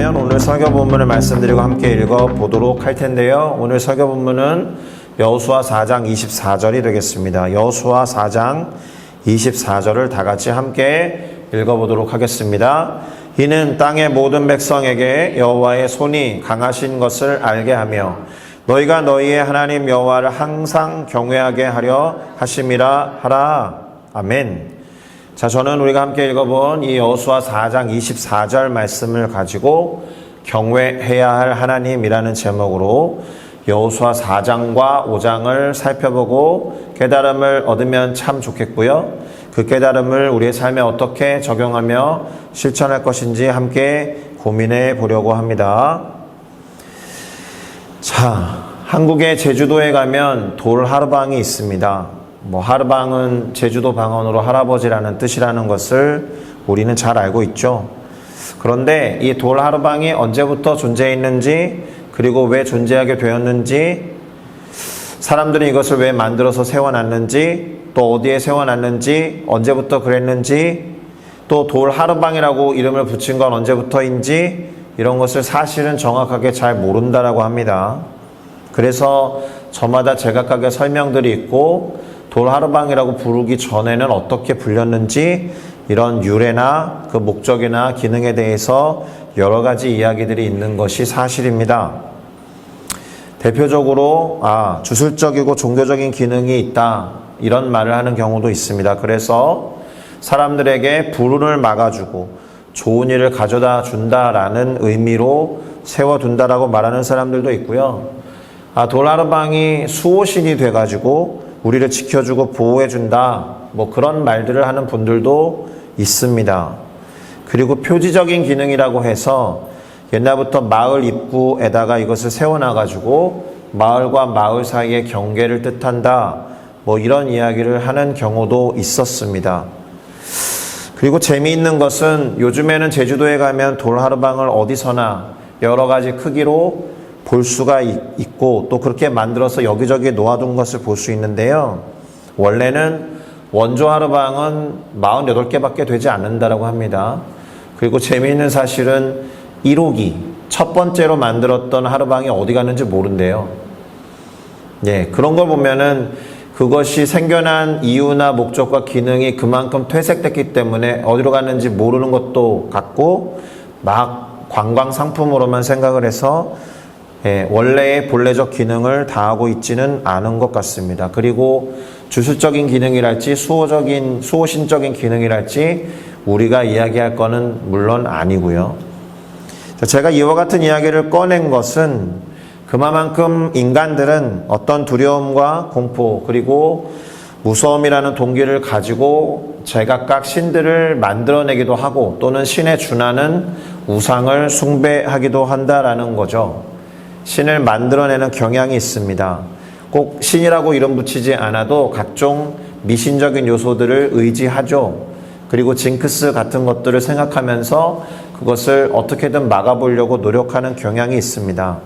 그러면 오늘 설교 본문을 말씀드리고 함께 읽어보도록 할 텐데요. 오늘 설교 본문은 여호수아 4장 24절이 되겠습니다. 여호수아 4장 24절을 다 같이 함께 읽어보도록 하겠습니다. 이는 땅의 모든 백성에게 여호와의 손이 강하신 것을 알게 하며 너희가 너희의 하나님 여호와를 항상 경외하게 하려 하심이라 하라. 아멘. 자, 저는 우리가 함께 읽어본 이 여호수아 4장 24절 말씀을 가지고 경외해야 할 하나님이라는 제목으로 여호수아 4장과 5장을 살펴보고 깨달음을 얻으면 참 좋겠고요. 그 깨달음을 우리의 삶에 어떻게 적용하며 실천할 것인지 함께 고민해 보려고 합니다. 자, 한국의 제주도에 가면 돌 하르방이 있습니다. 하르방은 제주도 방언으로 할아버지라는 뜻이라는 것을 우리는 잘 알고 있죠. 그런데 이 돌 하르방이 언제부터 존재했는지, 그리고 왜 존재하게 되었는지, 사람들이 이것을 왜 만들어서 세워놨는지, 또 어디에 세워놨는지, 언제부터 그랬는지, 또 돌 하르방이라고 이름을 붙인 건 언제부터인지, 이런 것을 사실은 정확하게 잘 모른다라고 합니다. 그래서 저마다 제각각의 설명들이 있고, 돌 하르방이라고 부르기 전에는 어떻게 불렸는지 이런 유래나 그 목적이나 기능에 대해서 여러 가지 이야기들이 있는 것이 사실입니다. 대표적으로 주술적이고 종교적인 기능이 있다, 이런 말을 하는 경우도 있습니다. 그래서 사람들에게 불운을 막아주고 좋은 일을 가져다 준다라는 의미로 세워둔다라고 말하는 사람들도 있고요. 돌 하르방이 수호신이 돼가지고 우리를 지켜주고 보호해준다, 그런 말들을 하는 분들도 있습니다. 그리고 표지적인 기능이라고 해서 옛날부터 마을 입구에다가 이것을 세워놔가지고 마을과 마을 사이의 경계를 뜻한다, 이런 이야기를 하는 경우도 있었습니다. 그리고 재미있는 것은 요즘에는 제주도에 가면 돌 하르방을 어디서나 여러 가지 크기로 볼 수가 있고, 또 그렇게 만들어서 여기저기 놓아둔 것을 볼 수 있는데요. 원래는 원조 하르방은 48개밖에 되지 않는다라고 합니다. 그리고 재미있는 사실은 1호기, 첫 번째로 만들었던 하르방이 어디 갔는지 모른대요. 그런 걸 보면은 그것이 생겨난 이유나 목적과 기능이 그만큼 퇴색됐기 때문에 어디로 갔는지 모르는 것도 같고, 막 관광 상품으로만 생각을 해서 원래의 본래적 기능을 다하고 있지는 않은 것 같습니다. 그리고 주술적인 기능이랄지 수호신적인 기능이랄지 우리가 이야기할 거는 물론 아니고요. 제가 이와 같은 이야기를 꺼낸 것은 그만큼 인간들은 어떤 두려움과 공포, 그리고 무서움이라는 동기를 가지고 제각각 신들을 만들어내기도 하고, 또는 신에 준하는 우상을 숭배하기도 한다라는 거죠. 신을 만들어내는 경향이 있습니다. 꼭 신이라고 이름 붙이지 않아도 각종 미신적인 요소들을 의지하죠. 그리고 징크스 같은 것들을 생각하면서 그것을 어떻게든 막아보려고 노력하는 경향이 있습니다.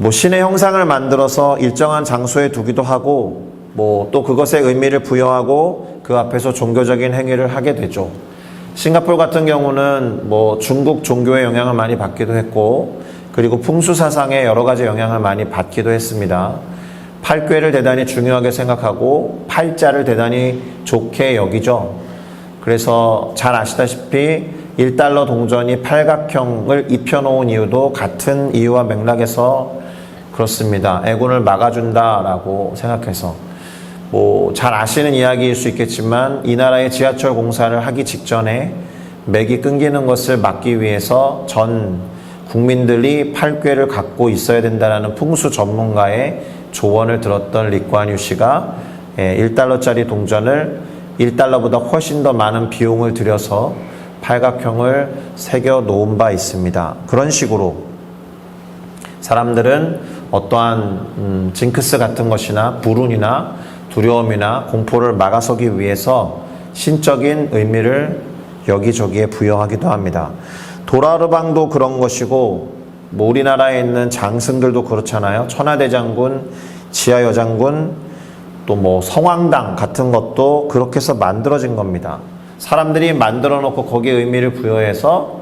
신의 형상을 만들어서 일정한 장소에 두기도 하고, 또 그것에 의미를 부여하고 그 앞에서 종교적인 행위를 하게 되죠. 싱가포르 같은 경우는 중국 종교의 영향을 많이 받기도 했고, 그리고 풍수사상의 여러 가지 영향을 많이 받기도 했습니다. 팔괘를 대단히 중요하게 생각하고 팔자를 대단히 좋게 여기죠. 그래서 잘 아시다시피 1달러 동전이 팔각형을 입혀놓은 이유도 같은 이유와 맥락에서 그렇습니다. 애군을 막아준다라고 생각해서. 잘 아시는 이야기일 수 있겠지만 이 나라의 지하철 공사를 하기 직전에 맥이 끊기는 것을 막기 위해서 전 국민들이 팔괘를 갖고 있어야 된다는 풍수 전문가의 조언을 들었던 리쿠안유 씨가 1달러짜리 동전을 1달러보다 훨씬 더 많은 비용을 들여서 팔각형을 새겨 놓은 바 있습니다. 그런 식으로 사람들은 어떠한 징크스 같은 것이나 불운이나 두려움이나 공포를 막아서기 위해서 신적인 의미를 여기저기에 부여하기도 합니다. 돌 하르방도 그런 것이고, 우리나라에 있는 장승들도 그렇잖아요. 천하대장군, 지하여장군, 또 성황당 같은 것도 그렇게 해서 만들어진 겁니다. 사람들이 만들어 놓고 거기에 의미를 부여해서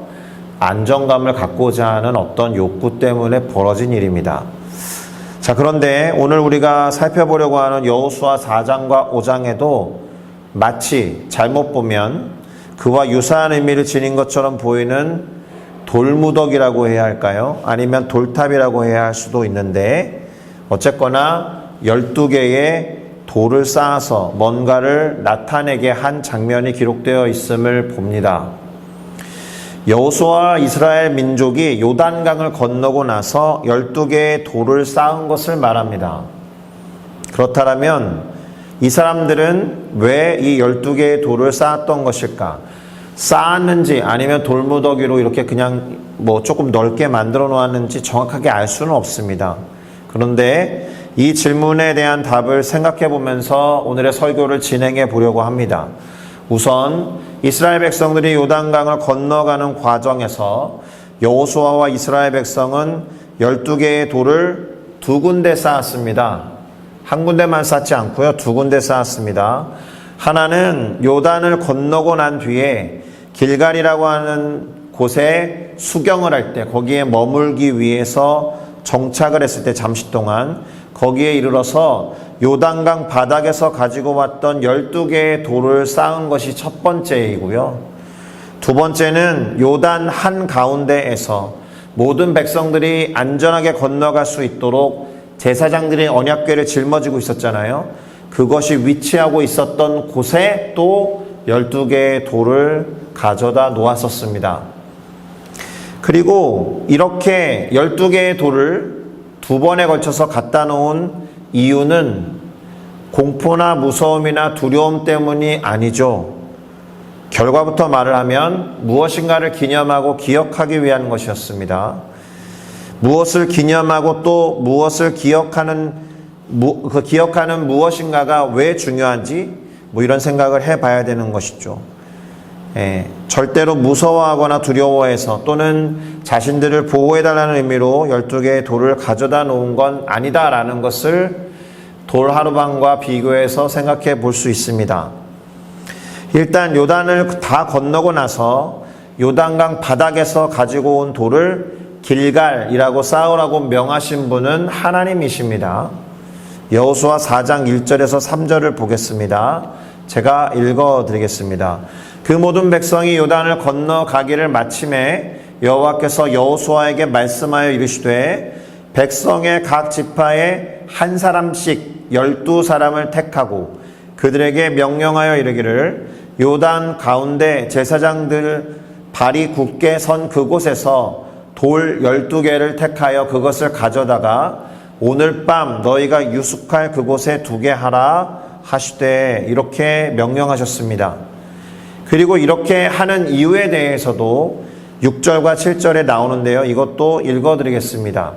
안정감을 갖고자 하는 어떤 욕구 때문에 벌어진 일입니다. 자, 그런데 오늘 우리가 살펴보려고 하는 여호수아 4장과 5장에도 마치 잘못 보면 그와 유사한 의미를 지닌 것처럼 보이는 돌무더기라고 해야 할까요? 아니면 돌탑이라고 해야 할 수도 있는데 어쨌거나 12개의 돌을 쌓아서 뭔가를 나타내게 한 장면이 기록되어 있음을 봅니다. 여호수아와 이스라엘 민족이 요단강을 건너고 나서 12개의 돌을 쌓은 것을 말합니다. 그렇다면 이 사람들은 왜 이 12개의 돌을 쌓았던 것일까? 쌓았는지 아니면 돌무더기로 이렇게 그냥 조금 넓게 만들어 놓았는지 정확하게 알 수는 없습니다. 그런데 이 질문에 대한 답을 생각해 보면서 오늘의 설교를 진행해 보려고 합니다. 우선 이스라엘 백성들이 요단강을 건너가는 과정에서 여호수아와 이스라엘 백성은 12개의 돌을 두 군데 쌓았습니다. 한 군데만 쌓지 않고요. 두 군데 쌓았습니다. 하나는 요단을 건너고 난 뒤에 길갈이라고 하는 곳에 수경을 할 때 거기에 머물기 위해서 정착을 했을 때 잠시 동안 거기에 이르러서 요단강 바닥에서 가지고 왔던 12개의 돌을 쌓은 것이 첫 번째이고요. 두 번째는 요단 한가운데에서 모든 백성들이 안전하게 건너갈 수 있도록 제사장들이 언약궤를 짊어지고 있었잖아요. 그것이 위치하고 있었던 곳에 또 12개의 돌을 가져다 놓았었습니다. 그리고 이렇게 12개의 돌을 두 번에 걸쳐서 갖다 놓은 이유는 공포나 무서움이나 두려움 때문이 아니죠. 결과부터 말을 하면 무엇인가를 기념하고 기억하기 위한 것이었습니다. 무엇을 기념하고 또 무엇을 기억하는 무엇인가가 왜 중요한지 이런 생각을 해봐야 되는 것이죠. 절대로 무서워하거나 두려워해서 또는 자신들을 보호해달라는 의미로 12개의 돌을 가져다 놓은 건 아니다라는 것을 돌 하루방과 비교해서 생각해 볼 수 있습니다. 일단 요단을 다 건너고 나서 요단강 바닥에서 가지고 온 돌을 길갈이라고 쌓으라고 명하신 분은 하나님이십니다. 여호수아 4장 1절에서 3절을 보겠습니다. 제가 읽어드리겠습니다. 그 모든 백성이 요단을 건너가기를 마침에 여호와께서 여호수아에게 말씀하여 이르시되 백성의 각 지파에 한 사람씩 12사람을 택하고 그들에게 명령하여 이르기를 요단 가운데 제사장들 발이 굳게 선 그곳에서 돌 12개를 택하여 그것을 가져다가 오늘 밤 너희가 유숙할 그곳에 두게 하라 하시되 이렇게 명령하셨습니다. 그리고 이렇게 하는 이유에 대해서도 6절과 7절에 나오는데요. 이것도 읽어드리겠습니다.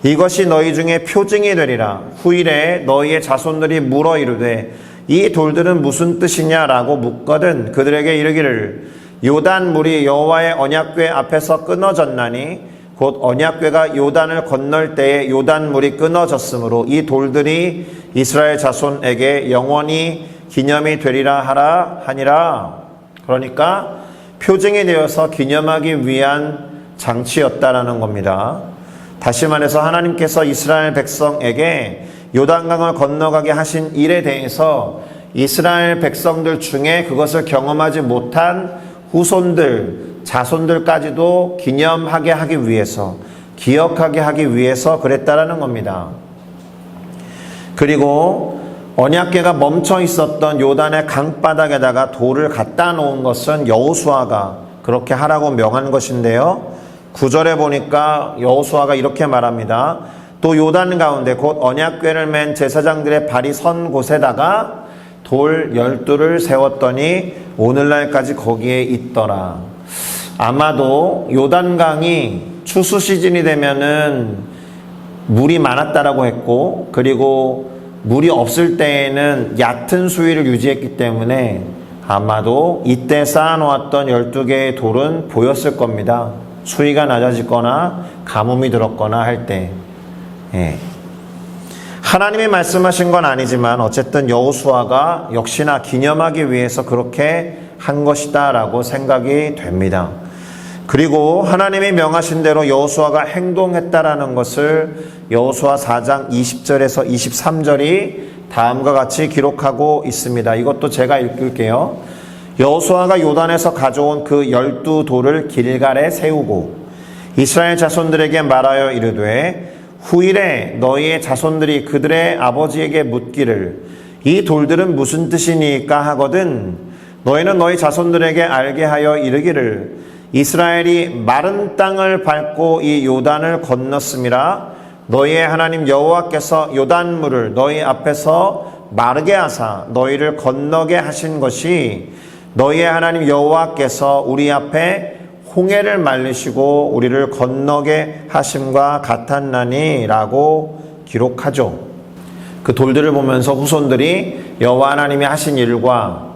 이것이 너희 중에 표징이 되리라. 후일에 너희의 자손들이 물어 이르되 이 돌들은 무슨 뜻이냐라고 묻거든 그들에게 이르기를 요단 물이 여호와의 언약궤 앞에서 끊어졌나니 곧 언약궤가 요단을 건널 때에 요단 물이 끊어졌으므로 이 돌들이 이스라엘 자손에게 영원히 기념이 되리라 하라 하니라. 그러니까 표징이 되어서 기념하기 위한 장치였다라는 겁니다. 다시 말해서 하나님께서 이스라엘 백성에게 요단강을 건너가게 하신 일에 대해서 이스라엘 백성들 중에 그것을 경험하지 못한 후손들, 자손들까지도 기념하게 하기 위해서, 기억하게 하기 위해서 그랬다라는 겁니다. 그리고 언약궤가 멈춰 있었던 요단의 강바닥에다가 돌을 갖다 놓은 것은 여호수아가 그렇게 하라고 명한 것인데요. 9절에 보니까 여호수아가 이렇게 말합니다. 또 요단 가운데 곧 언약궤를 맨 제사장들의 발이 선 곳에다가 돌 12를 세웠더니 오늘날까지 거기에 있더라. 아마도 요단강이 추수 시즌이 되면은 물이 많았다라고 했고, 그리고 물이 없을 때에는 얕은 수위를 유지했기 때문에 아마도 이때 쌓아놓았던 12개의 돌은 보였을 겁니다. 수위가 낮아지거나 가뭄이 들었거나 할 때. 하나님이 말씀하신 건 아니지만 어쨌든 여호수아가 역시나 기념하기 위해서 그렇게 한 것이다 라고 생각이 됩니다. 그리고 하나님이 명하신 대로 여호수아가 행동했다라는 것을 여호수아 4장 20절에서 23절이 다음과 같이 기록하고 있습니다. 이것도 제가 읽을게요. 여호수아가 요단에서 가져온 그 12돌을 길갈에 세우고 이스라엘 자손들에게 말하여 이르되 후일에 너희의 자손들이 그들의 아버지에게 묻기를 이 돌들은 무슨 뜻이니까 하거든 너희는 너희 자손들에게 알게 하여 이르기를 이스라엘이 마른 땅을 밟고 이 요단을 건넜음이라 너희의 하나님 여호와께서 요단물을 너희 앞에서 마르게 하사 너희를 건너게 하신 것이 너희의 하나님 여호와께서 우리 앞에 홍해를 말리시고 우리를 건너게 하심과 같았나니 라고 기록하죠. 그 돌들을 보면서 후손들이 여호와 하나님이 하신 일과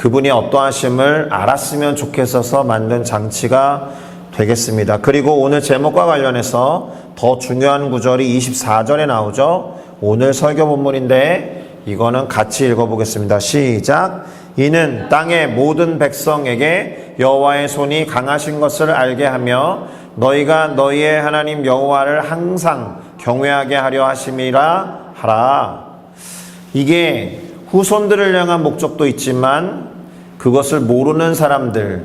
그분이 어떠하심을 알았으면 좋겠어서 만든 장치가 되겠습니다. 그리고 오늘 제목과 관련해서 더 중요한 구절이 24절에 나오죠. 오늘 설교 본문인데 이거는 같이 읽어보겠습니다. 시작. 이는 땅의 모든 백성에게 여호와의 손이 강하신 것을 알게 하며 너희가 너희의 하나님 여호와를 항상 경외하게 하려 하심이라 하라. 이게 후손들을 향한 목적도 있지만 그것을 모르는 사람들,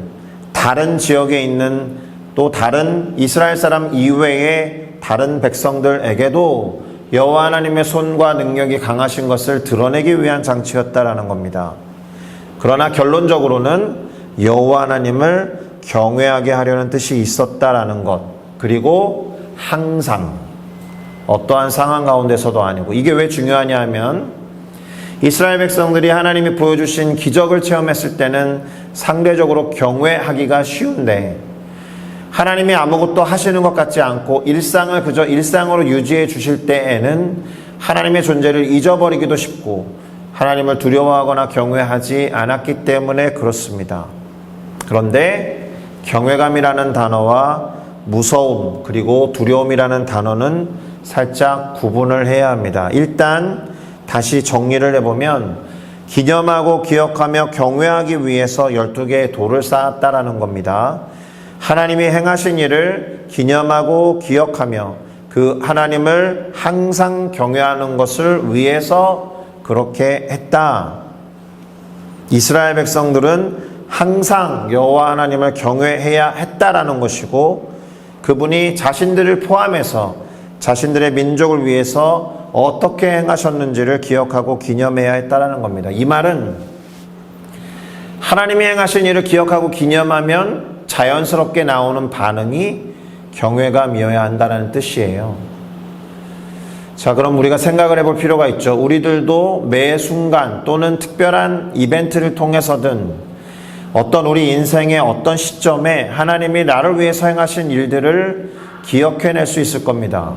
다른 지역에 있는 또 다른 이스라엘 사람 이외의 다른 백성들에게도 여호와 하나님의 손과 능력이 강하신 것을 드러내기 위한 장치였다라는 겁니다. 그러나 결론적으로는 여호와 하나님을 경외하게 하려는 뜻이 있었다라는 것, 그리고 항상 어떠한 상황 가운데서도 아니고, 이게 왜 중요하냐 하면 이스라엘 백성들이 하나님이 보여주신 기적을 체험했을 때는 상대적으로 경외하기가 쉬운데 하나님이 아무것도 하시는 것 같지 않고 일상을 그저 일상으로 유지해 주실 때에는 하나님의 존재를 잊어버리기도 쉽고 하나님을 두려워하거나 경외하지 않았기 때문에 그렇습니다. 그런데 경외감이라는 단어와 무서움 그리고 두려움이라는 단어는 살짝 구분을 해야 합니다. 일단 다시 정리를 해보면 기념하고 기억하며 경외하기 위해서 12개의 돌을 쌓았다라는 겁니다. 하나님이 행하신 일을 기념하고 기억하며 그 하나님을 항상 경외하는 것을 위해서 그렇게 했다. 이스라엘 백성들은 항상 여호와 하나님을 경외해야 했다라는 것이고 그분이 자신들을 포함해서 자신들의 민족을 위해서 어떻게 행하셨는지를 기억하고 기념해야 했다라는 겁니다. 이 말은 하나님이 행하신 일을 기억하고 기념하면 자연스럽게 나오는 반응이 경외감이어야 한다는 뜻이에요. 자, 그럼 우리가 생각을 해볼 필요가 있죠. 우리들도 매 순간 또는 특별한 이벤트를 통해서든 어떤 우리 인생의 어떤 시점에 하나님이 나를 위해서 행하신 일들을 기억해낼 수 있을 겁니다.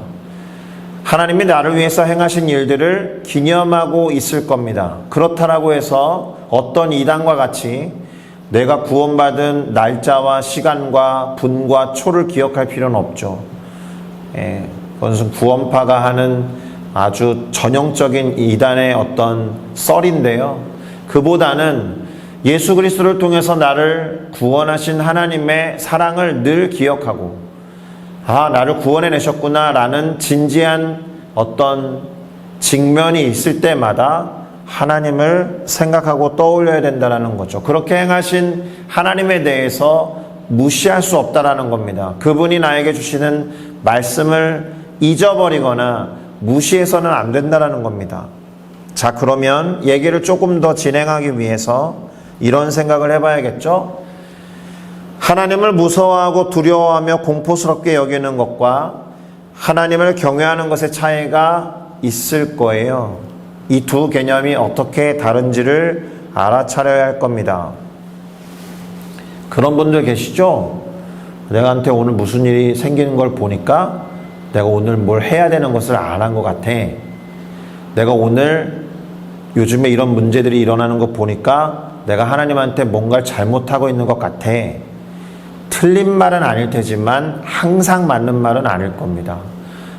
하나님이 나를 위해서 행하신 일들을 기념하고 있을 겁니다. 그렇다라고 해서 어떤 이단과 같이 내가 구원받은 날짜와 시간과 분과 초를 기억할 필요는 없죠. 그것은 구원파가 하는 아주 전형적인 이단의 어떤 썰인데요. 그보다는 예수 그리스도를 통해서 나를 구원하신 하나님의 사랑을 늘 기억하고 나를 구원해내셨구나 라는 진지한 어떤 직면이 있을 때마다 하나님을 생각하고 떠올려야 된다는 거죠. 그렇게 행하신 하나님에 대해서 무시할 수 없다라는 겁니다. 그분이 나에게 주시는 말씀을 잊어버리거나 무시해서는 안 된다라는 겁니다. 자, 그러면 얘기를 조금 더 진행하기 위해서 이런 생각을 해봐야겠죠? 하나님을 무서워하고 두려워하며 공포스럽게 여기는 것과 하나님을 경외하는 것의 차이가 있을 거예요. 이 두 개념이 어떻게 다른지를 알아차려야 할 겁니다. 그런 분들 계시죠? 내가한테 오늘 무슨 일이 생기는 걸 보니까 내가 오늘 뭘 해야 되는 것을 안 한 것 같아. 내가 오늘 요즘에 이런 문제들이 일어나는 거 보니까 내가 하나님한테 뭔가를 잘못하고 있는 것 같아. 틀린 말은 아닐 테지만 항상 맞는 말은 아닐 겁니다.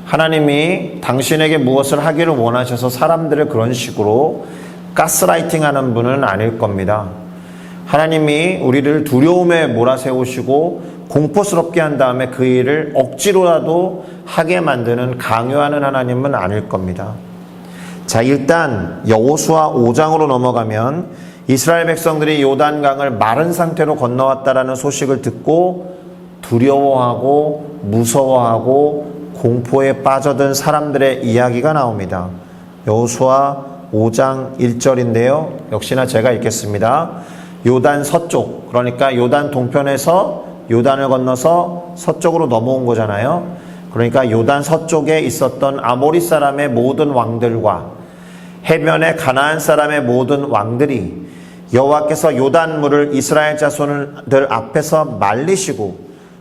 하나님이 당신에게 무엇을 하기를 원하셔서 사람들을 그런 식으로 가스라이팅하는 분은 아닐 겁니다. 하나님이 우리를 두려움에 몰아세우시고 공포스럽게 한 다음에 그 일을 억지로라도 하게 만드는 강요하는 하나님은 아닐 겁니다. 자, 일단 여호수아 5장으로 넘어가면 이스라엘 백성들이 요단강을 마른 상태로 건너왔다라는 소식을 듣고 두려워하고 무서워하고 공포에 빠져든 사람들의 이야기가 나옵니다. 여호수아 5장 1절인데요. 역시나 제가 읽겠습니다. 요단 서쪽, 그러니까 요단 동편에서 요단을 건너서 서쪽으로 넘어온 거잖아요. 그러니까 요단 서쪽에 있었던 아모리 사람의 모든 왕들과 해변의 가나안 사람의 모든 왕들이 여호와께서 요단물을 이스라엘 자손들 앞에서 말리시고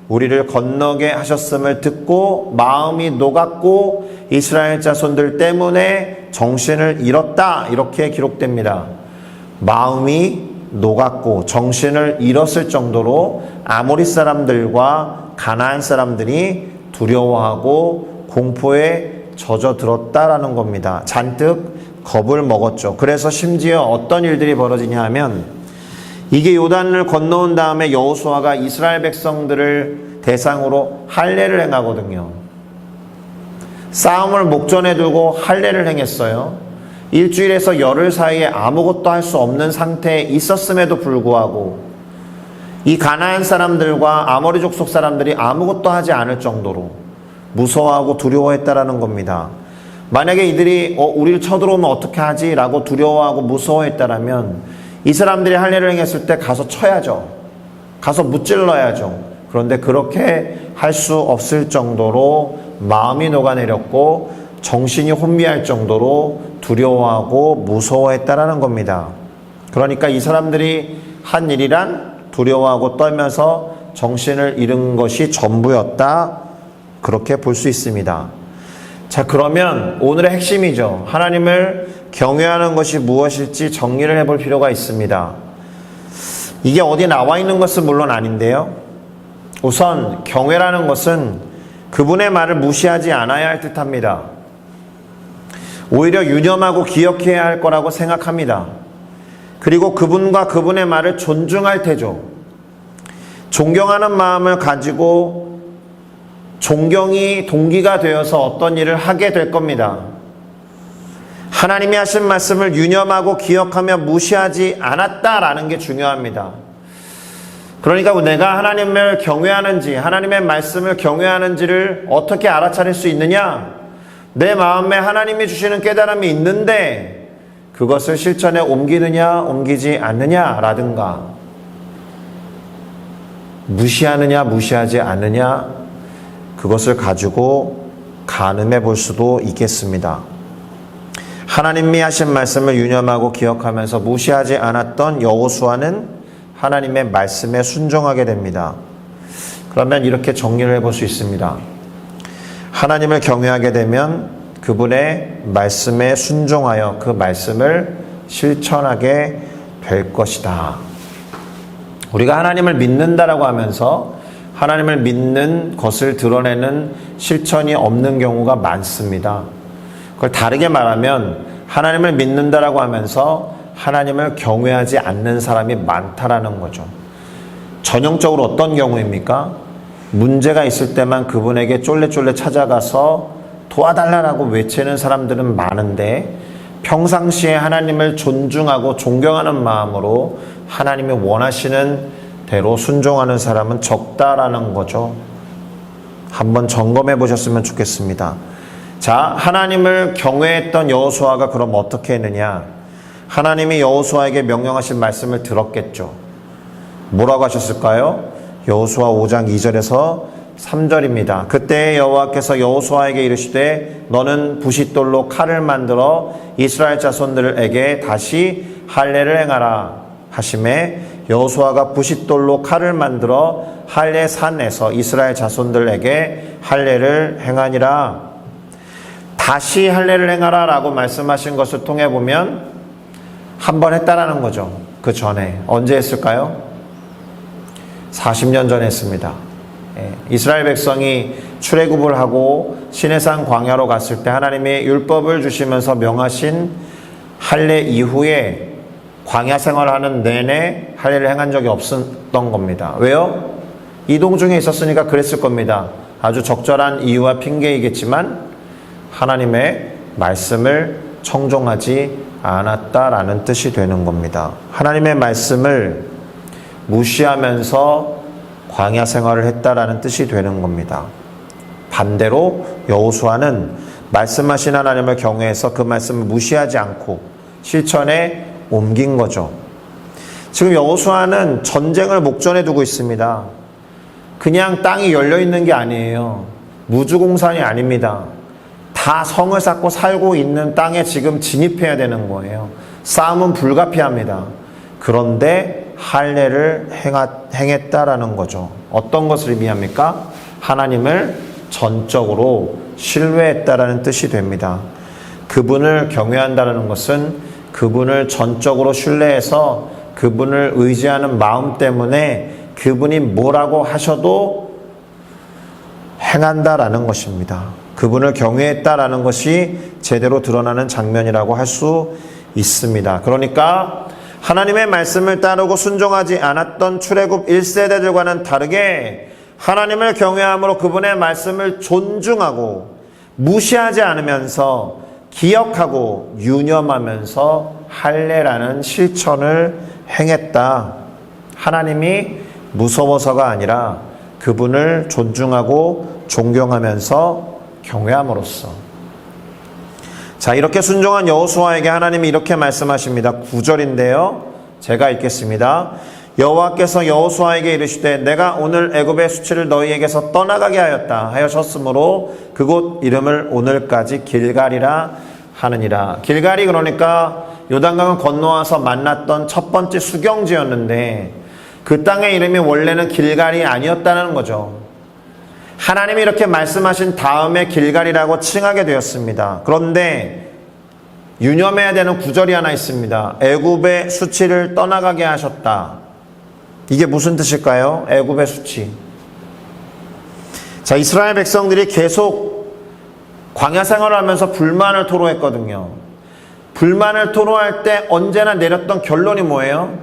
우리를 건너게 하셨음을 듣고 마음이 녹았고 이스라엘 자손들 때문에 정신을 잃었다, 이렇게 기록됩니다. 마음이 녹았고 정신을 잃었을 정도로 아모리 사람들과 가나안 사람들이 두려워하고 공포에 젖어들었다라는 겁니다. 잔뜩 겁을 먹었죠. 그래서 심지어 어떤 일들이 벌어지냐 하면, 이게 요단을 건너온 다음에 여호수아가 이스라엘 백성들을 대상으로 할례를 행하거든요. 싸움을 목전에 두고 할례를 행했어요. 일주일에서 열흘 사이에 아무것도 할 수 없는 상태에 있었음에도 불구하고 이 가나안 사람들과 아모리 족속 사람들이 아무것도 하지 않을 정도로 무서워하고 두려워했다라는 겁니다. 만약에 이들이 우리를 쳐들어오면 어떻게 하지? 라고 두려워하고 무서워했다라면 이 사람들이 할례를 행했을 때 가서 쳐야죠. 가서 무찔러야죠. 그런데 그렇게 할 수 없을 정도로 마음이 녹아내렸고 정신이 혼미할 정도로 두려워하고 무서워했다라는 겁니다. 그러니까 이 사람들이 한 일이란 두려워하고 떨면서 정신을 잃은 것이 전부였다, 그렇게 볼 수 있습니다. 자, 그러면 오늘의 핵심이죠. 하나님을 경외하는 것이 무엇일지 정리를 해볼 필요가 있습니다. 이게 어디 나와 있는 것은 물론 아닌데요. 우선 경외라는 것은 그분의 말을 무시하지 않아야 할 듯합니다. 오히려 유념하고 기억해야 할 거라고 생각합니다. 그리고 그분과 그분의 말을 존중할 테죠. 존경하는 마음을 가지고 존경이 동기가 되어서 어떤 일을 하게 될 겁니다. 하나님이 하신 말씀을 유념하고 기억하며 무시하지 않았다라는 게 중요합니다. 그러니까 내가 하나님을 경외하는지, 하나님의 말씀을 경외하는지를 어떻게 알아차릴 수 있느냐? 내 마음에 하나님이 주시는 깨달음이 있는데 그것을 실천에 옮기느냐 옮기지 않느냐라든가, 무시하느냐 무시하지 않느냐, 그것을 가지고 가늠해 볼 수도 있겠습니다. 하나님이 하신 말씀을 유념하고 기억하면서 무시하지 않았던 여호수아는 하나님의 말씀에 순종하게 됩니다. 그러면 이렇게 정리를 해볼 수 있습니다. 하나님을 경외하게 되면 그분의 말씀에 순종하여 그 말씀을 실천하게 될 것이다. 우리가 하나님을 믿는다라고 하면서 하나님을 믿는 것을 드러내는 실천이 없는 경우가 많습니다. 그걸 다르게 말하면 하나님을 믿는다라고 하면서 하나님을 경외하지 않는 사람이 많다라는 거죠. 전형적으로 어떤 경우입니까? 문제가 있을 때만 그분에게 쫄래쫄래 찾아가서 도와달라고 외치는 사람들은 많은데, 평상시에 하나님을 존중하고 존경하는 마음으로 하나님이 원하시는 대로 순종하는 사람은 적다라는 거죠. 한번 점검해 보셨으면 좋겠습니다. 자, 하나님을 경외했던 여호수아가 그럼 어떻게 했느냐? 하나님이 여호수아에게 명령하신 말씀을 들었겠죠. 뭐라고 하셨을까요? 여호수아 5장 2절에서 3절입니다. 그때 여호와께서 여호수아에게 이르시되 너는 부싯돌로 칼을 만들어 이스라엘 자손들에게 다시 할례를 행하라 하시매, 여호수아가 부싯돌로 칼을 만들어 할례 산에서 이스라엘 자손들에게 할례를 행하니라. 다시 할례를 행하라 라고 말씀하신 것을 통해 보면 한 번 했다라는 거죠. 그 전에 언제 했을까요? 40년 전에 했습니다. 이스라엘 백성이 출애굽을 하고 시내산 광야로 갔을 때 하나님의 율법을 주시면서 명하신 할례 이후에 광야 생활하는 내내 할례를 행한 적이 없었던 겁니다. 왜요? 이동 중에 있었으니까 그랬을 겁니다. 아주 적절한 이유와 핑계이겠지만 하나님의 말씀을 청종하지 않았다라는 뜻이 되는 겁니다. 하나님의 말씀을 무시하면서 광야 생활을 했다라는 뜻이 되는 겁니다. 반대로 여호수아는 말씀하신 하나님을 경외해서 그 말씀을 무시하지 않고 실천에 옮긴 거죠. 지금 여호수아는 전쟁을 목전에 두고 있습니다. 그냥 땅이 열려있는 게 아니에요. 무주공산이 아닙니다. 다 성을 쌓고 살고 있는 땅에 지금 진입해야 되는 거예요. 싸움은 불가피합니다. 그런데 할례를 행했다라는 거죠. 어떤 것을 의미합니까? 하나님을 전적으로 신뢰했다라는 뜻이 됩니다. 그분을 경외한다는 것은 그분을 전적으로 신뢰해서 그분을 의지하는 마음 때문에 그분이 뭐라고 하셔도 행한다라는 것입니다. 그분을 경외했다라는 것이 제대로 드러나는 장면이라고 할 수 있습니다. 그러니까 하나님의 말씀을 따르고 순종하지 않았던 출애굽 1세대들과는 다르게 하나님을 경외함으로 그분의 말씀을 존중하고 무시하지 않으면서 기억하고 유념하면서 할례라는 실천을 행했다. 하나님이 무서워서가 아니라 그분을 존중하고 존경하면서 경외함으로써. 자, 이렇게 순종한 여호수아에게 하나님이 이렇게 말씀하십니다. 9절인데요. 제가 읽겠습니다. 여호와께서 여호수아에게 이르시되 내가 오늘 애굽의 수치를 너희에게서 떠나가게 하였다 하셨으므로 그곳 이름을 오늘까지 길갈이라 하느니라. 길갈이 그러니까 요단강을 건너와서 만났던 첫 번째 수경지였는데 그 땅의 이름이 원래는 길갈이 아니었다는 거죠. 하나님이 이렇게 말씀하신 다음에 길갈이라고 칭하게 되었습니다. 그런데 유념해야 되는 구절이 하나 있습니다. 애굽의 수치를 떠나가게 하셨다. 이게 무슨 뜻일까요? 애굽의 수치. 자, 이스라엘 백성들이 계속 광야 생활을 하면서 불만을 토로했거든요. 불만을 토로할 때 언제나 내렸던 결론이 뭐예요?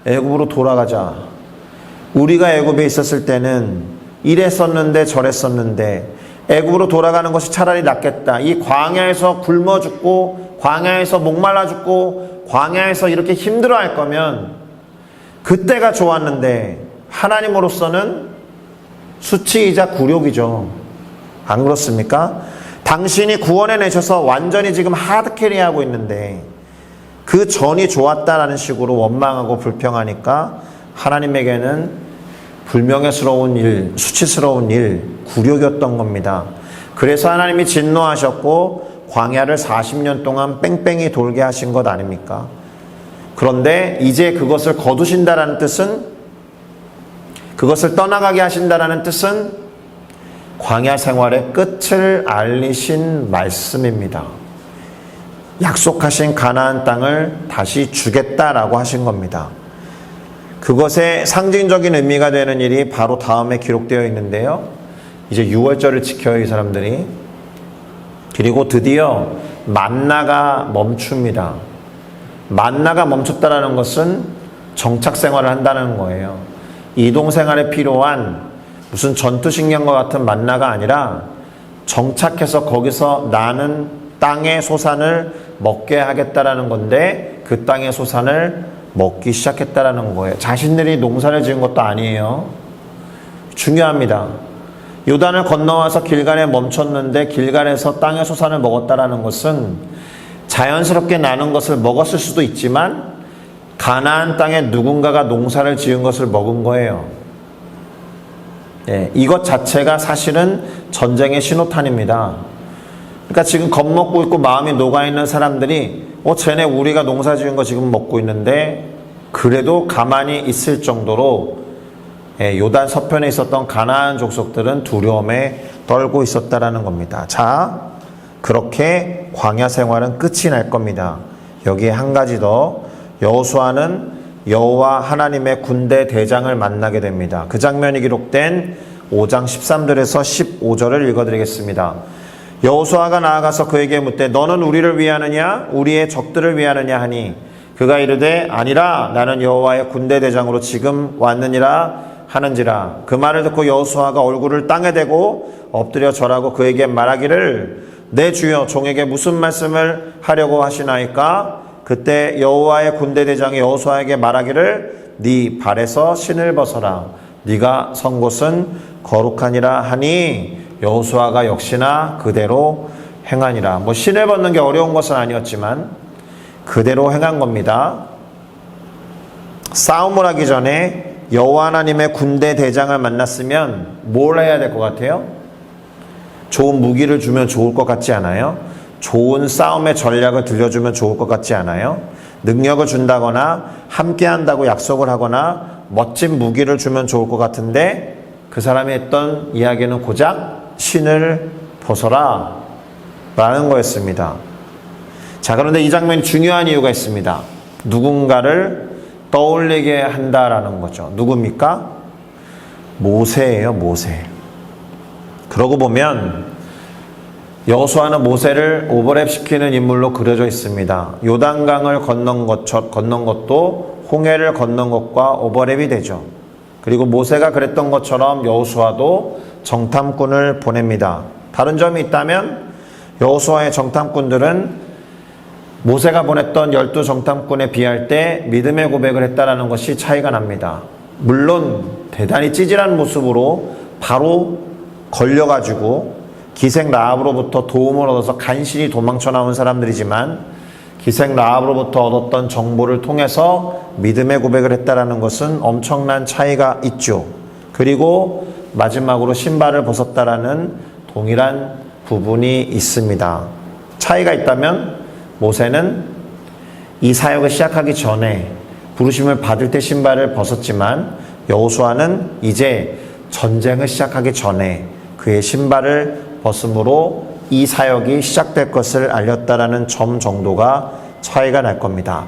애굽으로 돌아가자. 우리가 애굽에 있었을 때는 이랬었는데 저랬었는데 애굽으로 돌아가는 것이 차라리 낫겠다. 이 광야에서 굶어 죽고 광야에서 목말라 죽고 광야에서 이렇게 힘들어할 거면 그때가 좋았는데 하나님으로서는 수치이자 굴욕이죠. 안 그렇습니까? 당신이 구원해내셔서 완전히 지금 하드캐리하고 있는데 그 전이 좋았다라는 식으로 원망하고 불평하니까 하나님에게는 불명예스러운 일, 수치스러운 일, 굴욕이었던 겁니다. 그래서 하나님이 진노하셨고 광야를 40년 동안 뺑뺑이 돌게 하신 것 아닙니까? 그런데 이제 그것을 거두신다라는 뜻은, 그것을 떠나가게 하신다라는 뜻은 광야 생활의 끝을 알리신 말씀입니다. 약속하신 가나안 땅을 다시 주겠다라고 하신 겁니다. 그것의 상징적인 의미가 되는 일이 바로 다음에 기록되어 있는데요. 이제 6월절을 지켜요, 이 사람들이. 그리고 드디어 만나가 멈춥니다. 만나가 멈췄다라는 것은 정착 생활을 한다는 거예요. 이동 생활에 필요한 무슨 전투식량과 같은 만나가 아니라 정착해서 거기서 나는 땅의 소산을 먹게 하겠다라는 건데 그 땅의 소산을 먹기 시작했다라는 거예요. 자신들이 농사를 지은 것도 아니에요. 중요합니다. 요단을 건너와서 길갈에 멈췄는데 길갈에서 땅의 소산을 먹었다라는 것은 자연스럽게 나는 것을 먹었을 수도 있지만 가나안 땅에 누군가가 농사를 지은 것을 먹은 거예요. 예, 이것 자체가 사실은 전쟁의 신호탄입니다. 그러니까 지금 겁먹고 있고 마음이 녹아있는 사람들이 쟤네 우리가 농사 지은 거 지금 먹고 있는데 그래도 가만히 있을 정도로 요단 서편에 있었던 가나안 족속들은 두려움에 떨고 있었다라는 겁니다. 자, 그렇게 광야 생활은 끝이 날 겁니다. 여기에 한 가지 더, 여호수아는 여호와 하나님의 군대 대장을 만나게 됩니다. 그 장면이 기록된 5장 13절에서 15절을 읽어드리겠습니다. 여호수아가 나아가서 그에게 묻되 너는 우리를 위하느냐 우리의 적들을 위하느냐 하니 그가 이르되 아니라 나는 여호와의 군대 대장으로 지금 왔느니라 하는지라. 그 말을 듣고 여호수아가 얼굴을 땅에 대고 엎드려 절하고 그에게 말하기를 내 주여 종에게 무슨 말씀을 하려고 하시나이까. 그때 여호와의 군대 대장이 여호수아에게 말하기를 네 발에서 신을 벗어라. 네가 선 곳은 거룩하니라 하니 여호수아가 역시나 그대로 행하니라. 신을 벗는 게 어려운 것은 아니었지만 그대로 행한 겁니다. 싸움을 하기 전에 여호와 하나님의 군대 대장을 만났으면 뭘 해야 될 것 같아요? 좋은 무기를 주면 좋을 것 같지 않아요? 좋은 싸움의 전략을 들려주면 좋을 것 같지 않아요? 능력을 준다거나 함께 한다고 약속을 하거나 멋진 무기를 주면 좋을 것 같은데 그 사람이 했던 이야기는 고작 신을 벗어라 라는 거였습니다. 자, 그런데 이 장면이 중요한 이유가 있습니다. 누군가를 떠올리게 한다라는 거죠. 누굽니까? 모세예요, 모세. 그러고 보면 여호수아는 모세를 오버랩시키는 인물로 그려져 있습니다. 요단강을 건넌 것도 홍해를 건넌 것과 오버랩이 되죠. 그리고 모세가 그랬던 것처럼 여호수아도 정탐꾼을 보냅니다. 다른 점이 있다면 여호수아의 정탐꾼들은 모세가 보냈던 12 정탐꾼에 비할 때 믿음의 고백을 했다라는 것이 차이가 납니다. 물론 대단히 찌질한 모습으로 바로 걸려가지고 기생 라합으로부터 도움을 얻어서 간신히 도망쳐 나온 사람들이지만 기생 라합으로부터 얻었던 정보를 통해서 믿음의 고백을 했다라는 것은 엄청난 차이가 있죠. 그리고 마지막으로 신발을 벗었다라는 동일한 부분이 있습니다. 차이가 있다면 모세는 이 사역을 시작하기 전에 부르심을 받을 때 신발을 벗었지만 여호수아는 이제 전쟁을 시작하기 전에 그의 신발을 벗음으로 이 사역이 시작될 것을 알렸다라는 점 정도가 차이가 날 겁니다.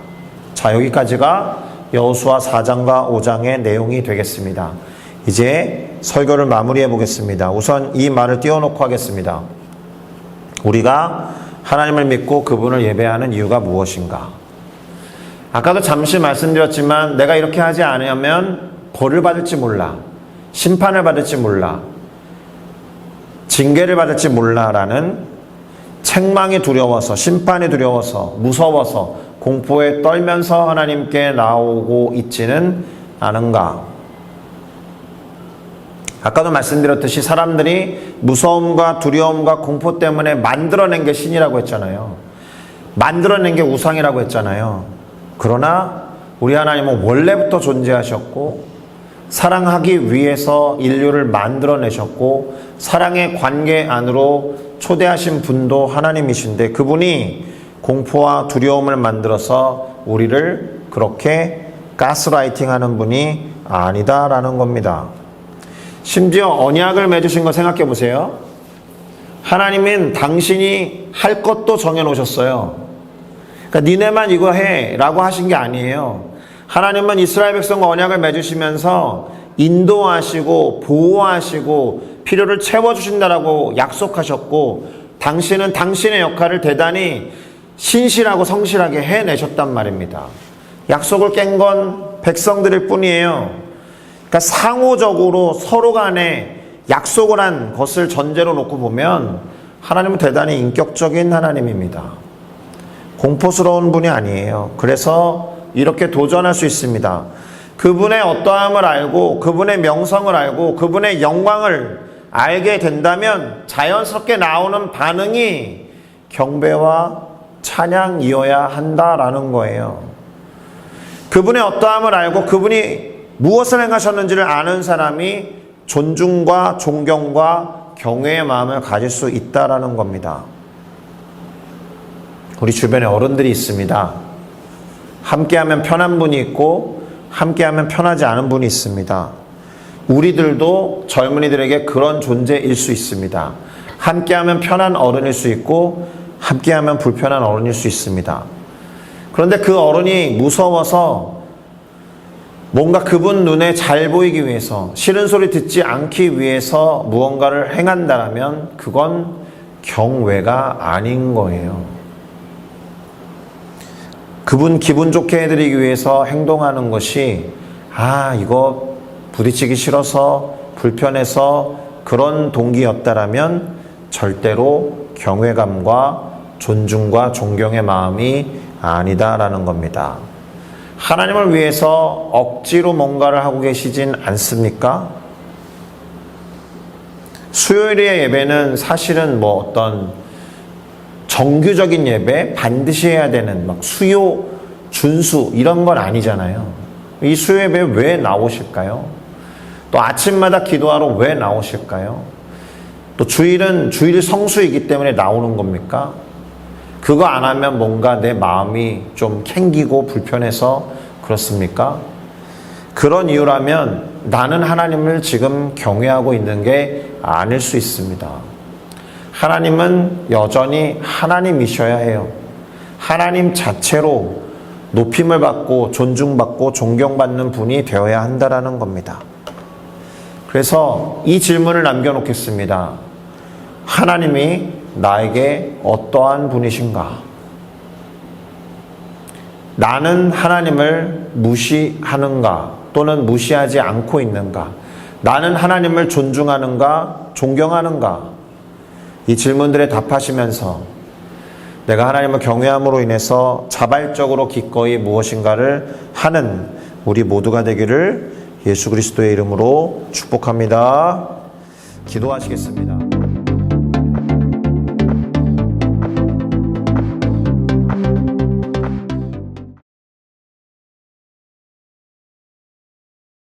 자, 여기까지가 여호수아 4장과 5장의 내용이 되겠습니다. 이제 설교를 마무리해 보겠습니다. 우선 이 말을 띄워놓고 하겠습니다. 우리가 하나님을 믿고 그분을 예배하는 이유가 무엇인가? 아까도 잠시 말씀드렸지만 내가 이렇게 하지 않으면 벌을 받을지 몰라, 심판을 받을지 몰라, 징계를 받을지 몰라라는 책망이 두려워서, 심판이 두려워서, 무서워서, 공포에 떨면서 하나님께 나오고 있지는 않은가? 아까도 말씀드렸듯이 사람들이 무서움과 두려움과 공포 때문에 만들어낸 게 신이라고 했잖아요. 만들어낸 게 우상이라고 했잖아요. 그러나 우리 하나님은 원래부터 존재하셨고 사랑하기 위해서 인류를 만들어내셨고 사랑의 관계 안으로 초대하신 분도 하나님이신데 그분이 공포와 두려움을 만들어서 우리를 그렇게 가스라이팅하는 분이 아니다라는 겁니다. 심지어 언약을 맺으신 거 생각해 보세요. 하나님은 당신이 할 것도 정해놓으셨어요. 그러니까 니네만 이거 해 라고 하신 게 아니에요. 하나님은 이스라엘 백성과 언약을 맺으시면서 인도하시고 보호하시고 필요를 채워주신다라고 약속하셨고 당신은 당신의 역할을 대단히 신실하고 성실하게 해내셨단 말입니다. 약속을 깬 건 백성들일 뿐이에요. 그러니까 상호적으로 서로 간에 약속을 한 것을 전제로 놓고 보면 하나님은 대단히 인격적인 하나님입니다. 공포스러운 분이 아니에요. 그래서 이렇게 도전할 수 있습니다. 그분의 어떠함을 알고 그분의 명성을 알고 그분의 영광을 알게 된다면 자연스럽게 나오는 반응이 경배와 찬양이어야 한다라는 거예요. 그분의 어떠함을 알고 그분이 무엇을 행하셨는지를 아는 사람이 존중과 존경과 경외의 마음을 가질 수 있다라는 겁니다. 우리 주변에 어른들이 있습니다. 함께하면 편한 분이 있고 함께하면 편하지 않은 분이 있습니다. 우리들도 젊은이들에게 그런 존재일 수 있습니다. 함께하면 편한 어른일 수 있고 함께하면 불편한 어른일 수 있습니다. 그런데 그 어른이 무서워서 뭔가 그분 눈에 잘 보이기 위해서 싫은 소리 듣지 않기 위해서 무언가를 행한다면 그건 경외가 아닌 거예요. 그분 기분 좋게 해드리기 위해서 행동하는 것이 이거 부딪히기 싫어서 불편해서 그런 동기였다라면 절대로 경외감과 존중과 존경의 마음이 아니다라는 겁니다. 하나님을 위해서 억지로 뭔가를 하고 계시진 않습니까? 수요일의 예배는 사실은 어떤 정규적인 예배, 반드시 해야 되는 수요, 준수 이런 건 아니잖아요. 이 수요 예배에 왜 나오실까요? 또 아침마다 기도하러 왜 나오실까요? 또 주일은 주일 성수이기 때문에 나오는 겁니까? 그거 안 하면 뭔가 내 마음이 좀 캥기고 불편해서 그렇습니까? 그런 이유라면 나는 하나님을 지금 경외하고 있는 게 아닐 수 있습니다. 하나님은 여전히 하나님이셔야 해요. 하나님 자체로 높임을 받고 존중받고 존경받는 분이 되어야 한다라는 겁니다. 그래서 이 질문을 남겨놓겠습니다. 하나님이 나에게 어떠한 분이신가? 나는 하나님을 무시하는가? 또는 무시하지 않고 있는가? 나는 하나님을 존중하는가? 존경하는가? 이 질문들에 답하시면서 내가 하나님을 경외함으로 인해서 자발적으로 기꺼이 무엇인가를 하는 우리 모두가 되기를 예수 그리스도의 이름으로 축복합니다. 기도하시겠습니다.